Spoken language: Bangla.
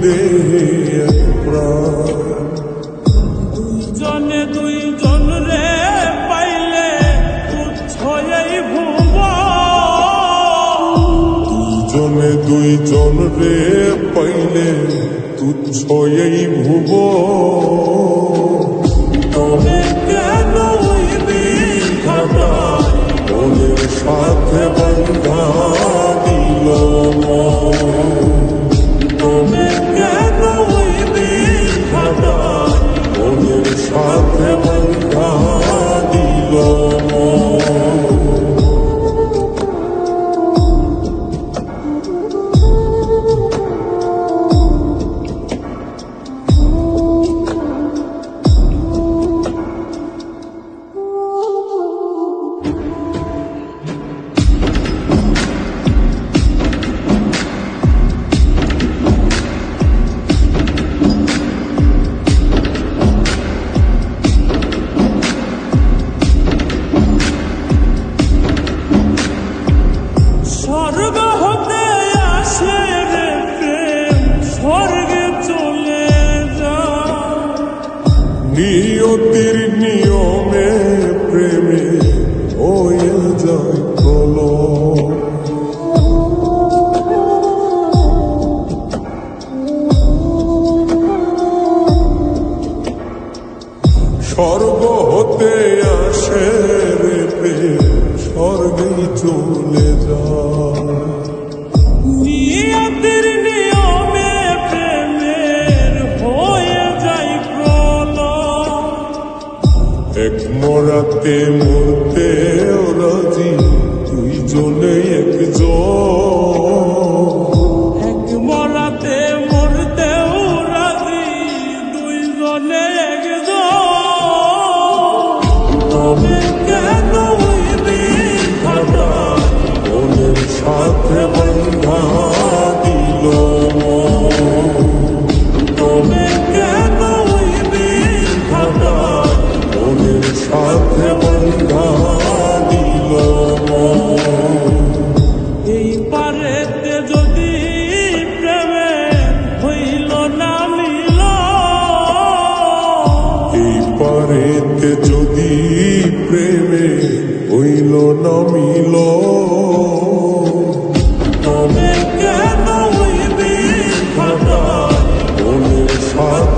দেহে এক প্রাণ। দুইজনে দুইজন রে পাইলে তুচ্ছ এই ভুবন। দুইজনে দুইজন রে পাইলে তুচ্ছ এই ভুবন। তবে কেন ওই বিধাতাই মনের সাথে বান্ধা দিল মন। তবে কেন ওই বিধাতাই মনের সাথে বান্ধা দিল মন। স্বর্গ হতে আসে রে প্রেম, স্বর্গে চলে যায়। নিয়তির নিয়মে প্রেমে হয়ে যায় প্রলয়। স্বর্গ হতে আসে রে প্রেম, স্বর্গেই চলে যায়। নিয়তির নিয়মে প্রেমের হয়ে যায় প্রলয়। এক মরাতে মরতে রাজি দুইজনে একজন। এক মরাতে মরতেও রাজি দুইজনে একজন। তবে কেন ওই বিধাতাই মনের সাথে বান্ধা দিল মন। তবে কেন ওই বিধাতাই মনের সাথে বান্ধা দিল মন। এই পারেতে যদি প্রেমে হইল না মিল, এই পারেতে যদি প্রেমে হইল না মিল। তবে কেন ওই বিধাতাই মনের সাথে